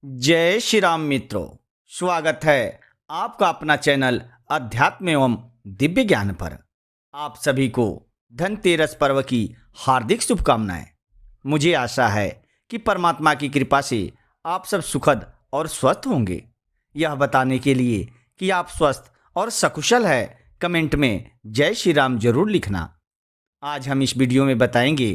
जय श्री राम मित्रों, स्वागत है आपका अपना चैनल अध्यात्म एवं दिव्य ज्ञान पर। आप सभी को धनतेरस पर्व की हार्दिक शुभकामनाएं। मुझे आशा है कि परमात्मा की कृपा से आप सब सुखद और स्वस्थ होंगे। यह बताने के लिए कि आप स्वस्थ और सकुशल है, कमेंट में जय श्री राम जरूर लिखना। आज हम इस वीडियो में बताएंगे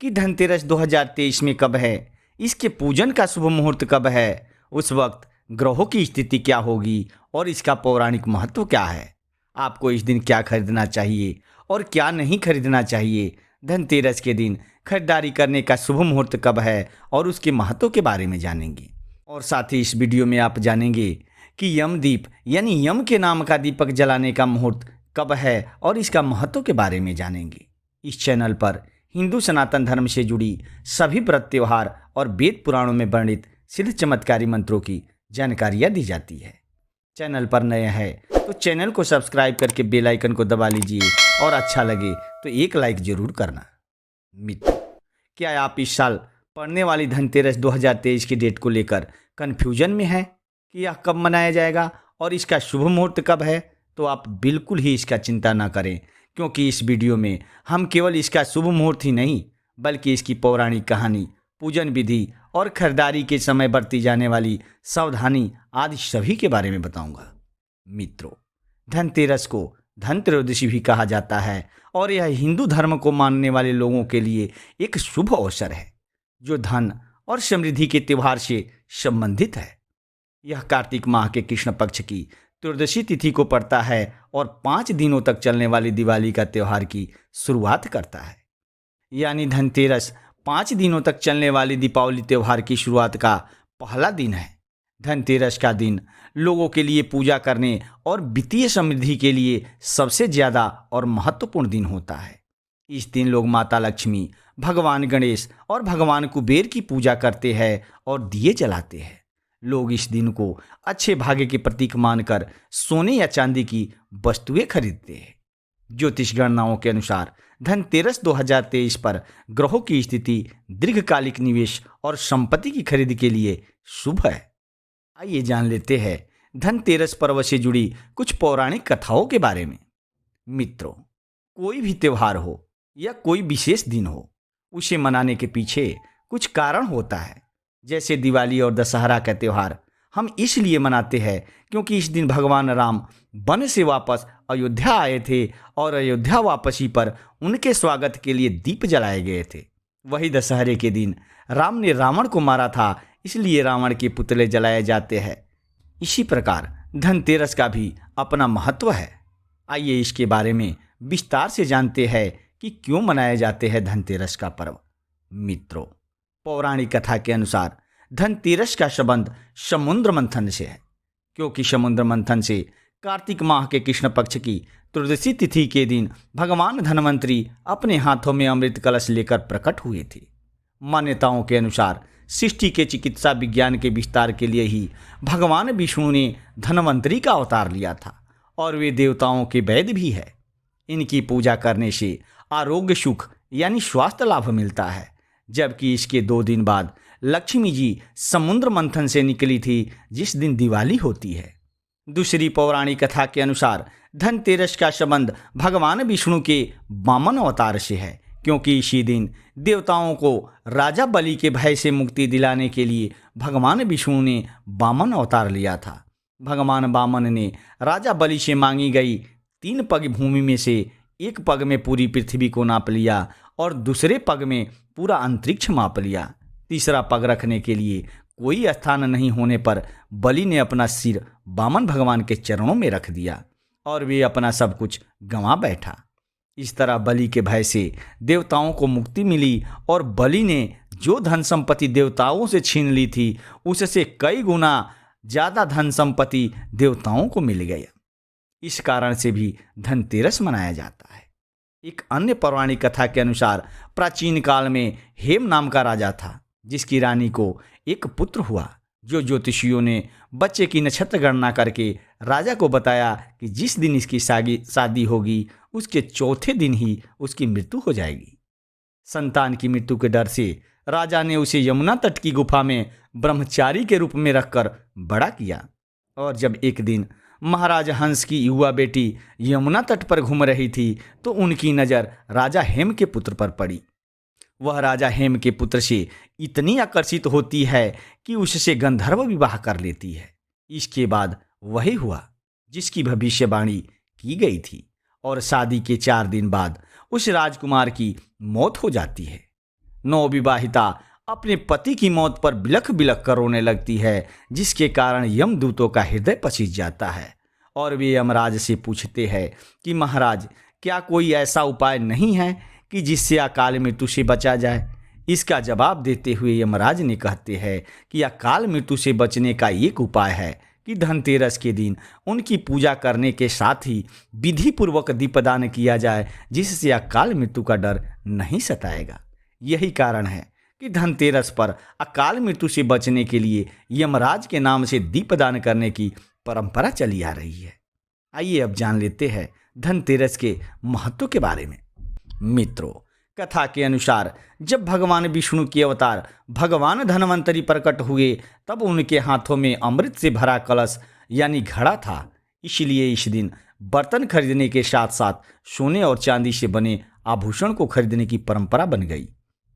कि धनतेरस 2023 में कब है, इसके पूजन का शुभ मुहूर्त कब है, उस वक्त ग्रहों की स्थिति क्या होगी और इसका पौराणिक महत्व क्या है, आपको इस दिन क्या खरीदना चाहिए और क्या नहीं खरीदना चाहिए, धनतेरस के दिन खरीदारी करने का शुभ मुहूर्त कब है और उसके महत्व के बारे में जानेंगे। और साथ ही इस वीडियो में आप जानेंगे कि यमदीप यानी यम के नाम का दीपक जलाने का मुहूर्त कब है और इसका महत्व के बारे में जानेंगे। इस चैनल पर हिंदू सनातन धर्म से जुड़ी सभी व्रत त्योहार और वेद पुराणों में वर्णित सिद्ध चमत्कारी मंत्रों की जानकारियाँ दी जाती है। चैनल पर नए हैं तो चैनल को सब्सक्राइब करके बेल आइकन को दबा लीजिए और अच्छा लगे तो एक लाइक जरूर करना। मित्रों, क्या आप इस साल पड़ने वाली धनतेरस 2023 की डेट को लेकर कन्फ्यूजन में हैं कि यह कब मनाया जाएगा और इसका शुभ मुहूर्त कब है? तो आप बिल्कुल ही इसका चिंता ना करें, क्योंकि इस वीडियो में हम केवल इसका शुभ मुहूर्त ही नहीं बल्कि इसकी पौराणिक कहानी, पूजन विधि और खरीदारी के समय बरती जाने वाली सावधानी आदि सभी के बारे में बताऊंगा। मित्रों, धनतेरस को धनत्रयोदशी भी कहा जाता है और यह हिंदू धर्म को मानने वाले लोगों के लिए एक शुभ अवसर है जो धन और समृद्धि के त्योहार से संबंधित है। यह कार्तिक माह के कृष्ण पक्ष की त्रयोदशी तिथि को पड़ता है और 5 दिनों तक चलने वाली दिवाली का त्योहार की शुरुआत करता है। यानी धनतेरस 5 दिनों तक चलने वाली दीपावली त्योहार की शुरुआत का पहला दिन है। धनतेरस का दिन लोगों के लिए पूजा करने और वित्तीय समृद्धि के लिए सबसे ज़्यादा और महत्वपूर्ण दिन होता है। इस दिन लोग माता लक्ष्मी, भगवान गणेश और भगवान कुबेर की पूजा करते हैं और दिए जलाते हैं। लोग इस दिन को अच्छे भाग्य के प्रतीक मानकर सोने या चांदी की वस्तुएं खरीदते हैं। ज्योतिष गणनाओं के अनुसार धनतेरस 2023 पर ग्रहों की स्थिति दीर्घकालिक निवेश और संपत्ति की खरीद के लिए शुभ है। आइए जान लेते हैं धनतेरस पर्व से जुड़ी कुछ पौराणिक कथाओं के बारे में। मित्रों, कोई भी त्योहार हो या कोई विशेष दिन हो, उसे मनाने के पीछे कुछ कारण होता है। जैसे दिवाली और दशहरा का त्यौहार हम इसलिए मनाते हैं क्योंकि इस दिन भगवान राम वन से वापस अयोध्या आए थे और अयोध्या वापसी पर उनके स्वागत के लिए दीप जलाए गए थे। वही दशहरे के दिन राम ने रावण को मारा था, इसलिए रावण के पुतले जलाए जाते हैं। इसी प्रकार धनतेरस का भी अपना महत्व है। आइए इसके बारे में विस्तार से जानते हैं कि क्यों मनाए जाते हैं धनतेरस का पर्व। मित्रों, पौराणिक कथा के अनुसार धनतेरस का संबंध समुद्र मंथन से है, क्योंकि समुद्र मंथन से कार्तिक माह के कृष्ण पक्ष की त्रयोदशी तिथि के दिन भगवान धनवंतरी अपने हाथों में अमृत कलश लेकर प्रकट हुए थे। मान्यताओं के अनुसार सृष्टि के चिकित्सा विज्ञान के विस्तार के लिए ही भगवान विष्णु ने धनवंतरी का अवतार लिया था और वे देवताओं के वैद्य भी है। इनकी पूजा करने से आरोग्य सुख यानी स्वास्थ्य लाभ मिलता है। जबकि इसके 2 दिन बाद लक्ष्मी जी समुद्र मंथन से निकली थी, जिस दिन दिवाली होती है। दूसरी पौराणिक कथा के अनुसार धनतेरस का संबंध भगवान विष्णु के वामन अवतार से है, क्योंकि इसी दिन देवताओं को राजा बलि के भय से मुक्ति दिलाने के लिए भगवान विष्णु ने वामन अवतार लिया था। भगवान वामन ने राजा बलि से मांगी गई 3 पग भूमि में से एक पग में पूरी पृथ्वी को नाप लिया और दूसरे पग में पूरा अंतरिक्ष माप लिया। तीसरा पग रखने के लिए कोई स्थान नहीं होने पर बलि ने अपना सिर वामन भगवान के चरणों में रख दिया और वे अपना सब कुछ गंवा बैठा। इस तरह बलि के भय से देवताओं को मुक्ति मिली और बलि ने जो धन संपत्ति देवताओं से छीन ली थी, उससे कई गुना ज़्यादा धन संपत्ति देवताओं को मिल गया। इस कारण से भी धनतेरस मनाया जाता है। एक अन्य पौराणिक कथा के अनुसार प्राचीन काल में हेम नाम का राजा था, जिसकी रानी को एक पुत्र हुआ। जो ज्योतिषियों ने बच्चे की नक्षत्र गणना करके राजा को बताया कि जिस दिन इसकी शादी होगी उसके चौथे दिन ही उसकी मृत्यु हो जाएगी। संतान की मृत्यु के डर से राजा ने उसे यमुना तट की गुफा में ब्रह्मचारी के रूप में रखकर बड़ा किया। और जब एक दिन महाराज हंस की युवा बेटी यमुना तट पर घूम रही थी तो उनकी नज़र राजा हेम के पुत्र पर पड़ी। वह राजा हेम के पुत्र से इतनी आकर्षित होती है कि उससे गंधर्व विवाह कर लेती है। इसके बाद वही हुआ जिसकी भविष्यवाणी की गई थी और शादी के 4 दिन बाद उस राजकुमार की मौत हो जाती है। नवविवाहिता अपने पति की मौत पर बिलख बिलख कर रोने लगती है, जिसके कारण यमदूतों का हृदय पसीज जाता है और वे यमराज से पूछते हैं कि महाराज, क्या कोई ऐसा उपाय नहीं है कि जिससे अकाल मृत्यु से बचा जाए। इसका जवाब देते हुए यमराज ने कहते हैं कि अकाल मृत्यु से बचने का एक उपाय है कि धनतेरस के दिन उनकी पूजा करने के साथ ही विधि पूर्वक दीपदान किया जाए, जिससे अकाल मृत्यु का डर नहीं सताएगा। यही कारण है कि धनतेरस पर अकाल मृत्यु से बचने के लिए यमराज के नाम से दीपदान करने की परंपरा चली आ रही है। आइए अब जान लेते हैं धनतेरस के महत्व के बारे में। मित्रों, कथा के अनुसार जब भगवान विष्णु के अवतार भगवान धन्वंतरी प्रकट हुए तब उनके हाथों में अमृत से भरा कलश यानी घड़ा था। इसलिए इस दिन बर्तन खरीदने के साथ साथ सोने और चांदी से बने आभूषण को खरीदने की परंपरा बन गई।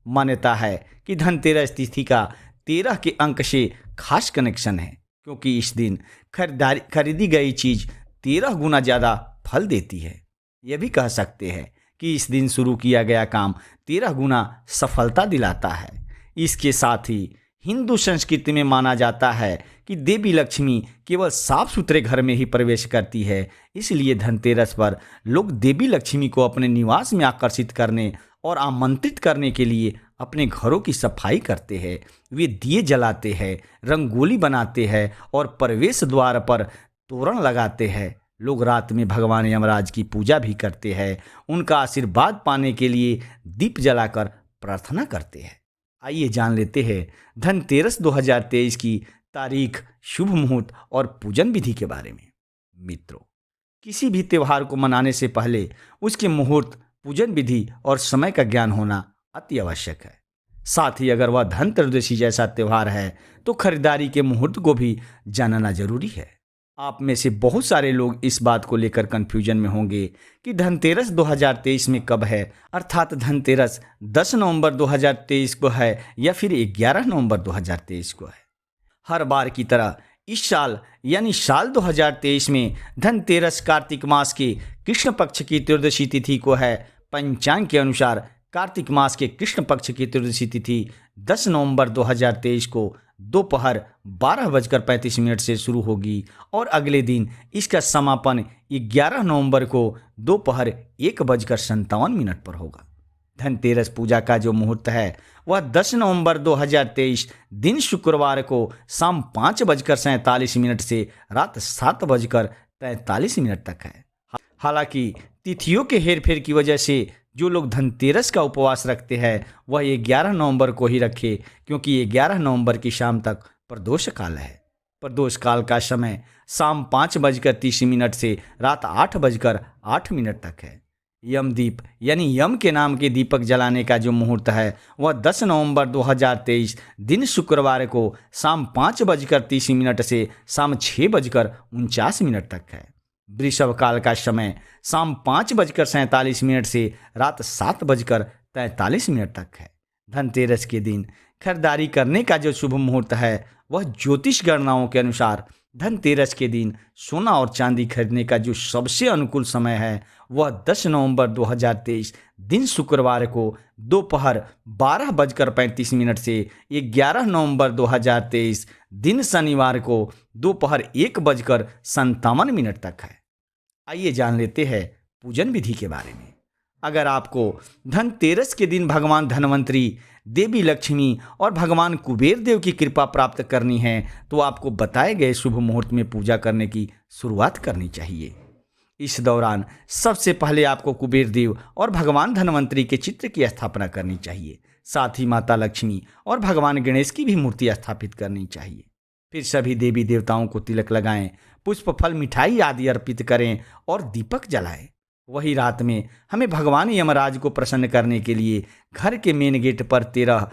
मान्यता है कि धनतेरस तिथि का 13 के अंक से खास कनेक्शन है, क्योंकि इस दिन खरीदी गई चीज 13 गुना ज़्यादा फल देती है। यह भी कह सकते हैं कि इस दिन शुरू किया गया काम 13 गुना सफलता दिलाता है। इसके साथ ही हिंदू संस्कृति में माना जाता है कि देवी लक्ष्मी केवल साफ सुथरे घर में ही प्रवेश करती है। इसलिए धनतेरस पर लोग देवी लक्ष्मी को अपने निवास में आकर्षित करने और आमंत्रित करने के लिए अपने घरों की सफाई करते हैं। वे दिए जलाते हैं, रंगोली बनाते हैं और प्रवेश द्वार पर तोरण लगाते हैं। लोग रात में भगवान यमराज की पूजा भी करते हैं। उनका आशीर्वाद पाने के लिए दीप जलाकर प्रार्थना करते हैं। आइए जान लेते हैं धनतेरस 2023 की तारीख, शुभ मुहूर्त और पूजन विधि के बारे में। मित्रों, किसी भी त्यौहार को मनाने से पहले उसके मुहूर्त, पूजन विधि और समय का ज्ञान होना अति आवश्यक है। साथ ही अगर वह धनत्रयोदशी जैसा त्यौहार है तो खरीदारी के मुहूर्त को भी जानना जरूरी है। आप में से बहुत सारे लोग इस बात को लेकर कंफ्यूजन में होंगे कि धनतेरस 2023 में कब है, अर्थात धनतेरस 10 नवंबर 2023 को है या फिर 11 नवंबर 2023 को है। हर बार की तरह इस साल यानी साल 2023 में धनतेरस कार्तिक मास के कृष्ण पक्ष की त्रयोदशी तिथि को है। पंचांग के अनुसार कार्तिक मास के कृष्ण पक्ष की त्रयोदशी तिथि 10 नवंबर 2023 को दोपहर 12:35 से शुरू होगी और अगले दिन इसका समापन 11 नवंबर को दोपहर 1:57 पर होगा। धनतेरस पूजा का जो मुहूर्त है वह 10 नवंबर 2023 दिन शुक्रवार को शाम 5:47 से रात 7:43 तक है। हालांकि तिथियों के हेरफेर की वजह से जो लोग धनतेरस का उपवास रखते हैं वह 11 नवंबर को ही रखे, क्योंकि 11 नवंबर की शाम तक प्रदोष काल है। प्रदोष काल का समय शाम 5:30 से रात 8:08 तक है। यमदीप यानी यम के नाम के दीपक जलाने का जो मुहूर्त है वह 10 नवंबर 2023 दिन शुक्रवार को शाम 5:30 से शाम 6:49 तक है। वृषभ काल का समय शाम 5:47 से रात 7:43 तक है। धनतेरस के दिन खरीदारी करने का जो शुभ मुहूर्त है वह ज्योतिष गणनाओं के अनुसार धनतेरस के दिन सोना और चांदी खरीदने का जो सबसे अनुकूल समय है वह 10 नवंबर 2023 दिन शुक्रवार को दोपहर 12:35 से 11 नवंबर 2023 दिन शनिवार को दोपहर 1:57 तक है। आइए जान लेते हैं पूजन विधि के बारे में। अगर आपको धनतेरस के दिन भगवान धन्वंतरी, देवी लक्ष्मी और भगवान कुबेर देव की कृपा प्राप्त करनी है तो आपको बताए गए शुभ मुहूर्त में पूजा करने की शुरुआत करनी चाहिए। इस दौरान सबसे पहले आपको कुबेर देव और भगवान धन्वंतरी के चित्र की स्थापना करनी चाहिए। साथ ही माता लक्ष्मी और भगवान गणेश की भी मूर्ति स्थापित करनी चाहिए। फिर सभी देवी देवताओं को तिलक लगाएं, पुष्प, फल, मिठाई आदि अर्पित करें और दीपक जलाएं। वही रात में हमें भगवान यमराज को प्रसन्न करने के लिए घर के मेन गेट पर 13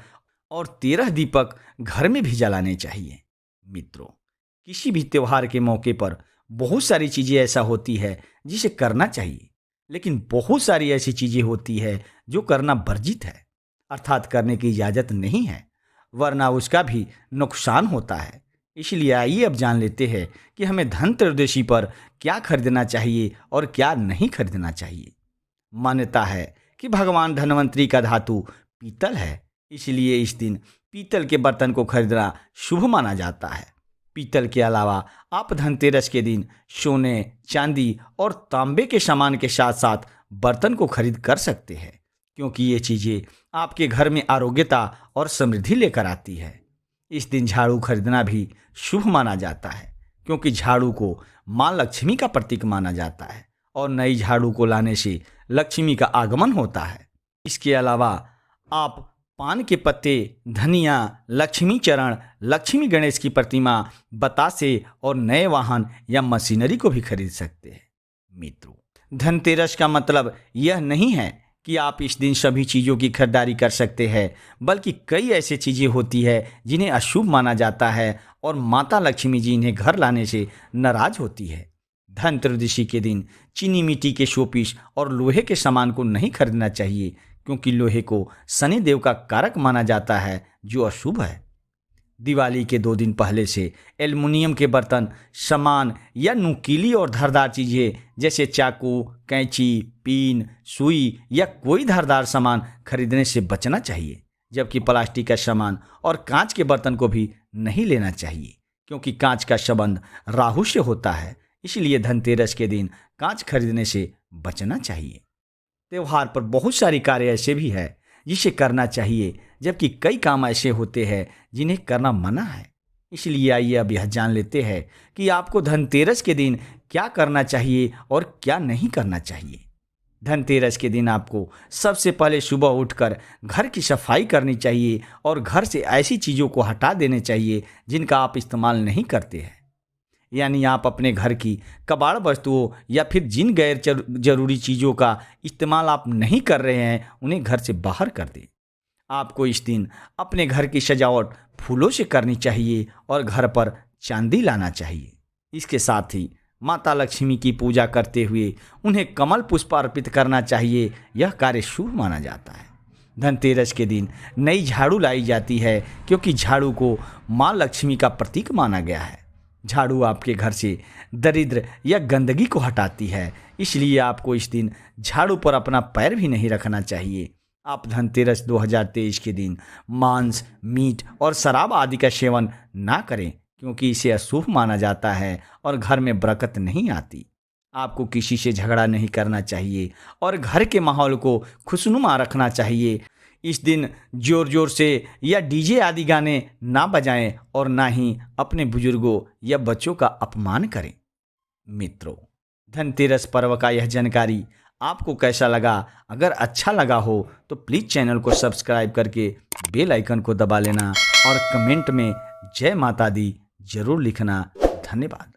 और 13 दीपक घर में भी जलाने चाहिए। मित्रों, किसी भी त्योहार के मौके पर बहुत सारी चीज़ें ऐसा होती है जिसे करना चाहिए, लेकिन बहुत सारी ऐसी चीज़ें होती है जो करना वर्जित है, अर्थात करने की इजाज़त नहीं है, वरना उसका भी नुकसान होता है। इसलिए आइए अब जान लेते हैं कि हमें धनत्रयोदशी पर क्या खरीदना चाहिए और क्या नहीं खरीदना चाहिए। मान्यता है कि भगवान धन्वंतरी का धातु पीतल है, इसलिए इस दिन पीतल के बर्तन को खरीदना शुभ माना जाता है। पीतल के अलावा आप धनतेरस के दिन सोने, चांदी और तांबे के सामान के साथ साथ बर्तन को खरीद कर सकते हैं, क्योंकि ये चीज़ें आपके घर में आरोग्यता और समृद्धि लेकर आती है। इस दिन झाड़ू खरीदना भी शुभ माना जाता है, क्योंकि झाड़ू को माँ लक्ष्मी का प्रतीक माना जाता है और नई झाड़ू को लाने से लक्ष्मी का आगमन होता है। इसके अलावा आप पान के पत्ते, धनिया, लक्ष्मी चरण, लक्ष्मी गणेश की प्रतिमा, बतासे और नए वाहन या मशीनरी को भी खरीद सकते हैं। मित्रों, धनतेरस का मतलब यह नहीं है कि आप इस दिन सभी चीज़ों की खरीदारी कर सकते हैं, बल्कि कई ऐसी चीज़ें होती है जिन्हें अशुभ माना जाता है और माता लक्ष्मी जी इन्हें घर लाने से नाराज होती है। धनत्रयोदशी के दिन चीनी मिट्टी के शोपीस और लोहे के सामान को नहीं खरीदना चाहिए, क्योंकि लोहे को शनि देव का कारक माना जाता है, जो अशुभ है। दिवाली के 2 दिन पहले से एल्युमिनियम के बर्तन, सामान या नुकीली और धारदार चीज़ें जैसे चाकू, कैंची, पिन, सुई या कोई धारदार सामान खरीदने से बचना चाहिए, जबकि प्लास्टिक का सामान और कांच के बर्तन को भी नहीं लेना चाहिए, क्योंकि कांच का संबंध राहु से होता है। इसलिए धनतेरस के दिन कांच खरीदने से बचना चाहिए। त्योहार पर बहुत सारी कार्य ऐसे भी है जिसे करना चाहिए, जबकि कई काम ऐसे होते हैं जिन्हें करना मना है। इसलिए आइए अब यह जान लेते हैं कि आपको धनतेरस के दिन क्या करना चाहिए और क्या नहीं करना चाहिए। धनतेरस के दिन आपको सबसे पहले सुबह उठकर घर की सफाई करनी चाहिए और घर से ऐसी चीज़ों को हटा देने चाहिए जिनका आप इस्तेमाल नहीं करते हैं। यानी आप अपने घर की कबाड़ वस्तुओं या फिर जिन गैर जरूरी चीज़ों का इस्तेमाल आप नहीं कर रहे हैं, उन्हें घर से बाहर कर दें। आपको इस दिन अपने घर की सजावट फूलों से करनी चाहिए और घर पर चांदी लाना चाहिए। इसके साथ ही माता लक्ष्मी की पूजा करते हुए उन्हें कमल पुष्प अर्पित करना चाहिए। यह कार्य शुभ माना जाता है। धनतेरस के दिन नई झाड़ू लाई जाती है, क्योंकि झाड़ू को माँ लक्ष्मी का प्रतीक माना गया है। झाड़ू आपके घर से दरिद्र या गंदगी को हटाती है, इसलिए आपको इस दिन झाड़ू पर अपना पैर भी नहीं रखना चाहिए। आप धनतेरस 2023 के दिन मांस, मीट और शराब आदि का सेवन ना करें, क्योंकि इसे अशुभ माना जाता है और घर में बरकत नहीं आती। आपको किसी से झगड़ा नहीं करना चाहिए और घर के माहौल को खुशनुमा रखना चाहिए। इस दिन जोर जोर से या डीजे आदि गाने ना बजाएं और ना ही अपने बुजुर्गों या बच्चों का अपमान करें। मित्रों, धनतेरस पर्व का यह जानकारी आपको कैसा लगा? अगर अच्छा लगा हो तो प्लीज़ चैनल को सब्सक्राइब करके बेल आइकन को दबा लेना और कमेंट में जय माता दी जरूर लिखना। धन्यवाद।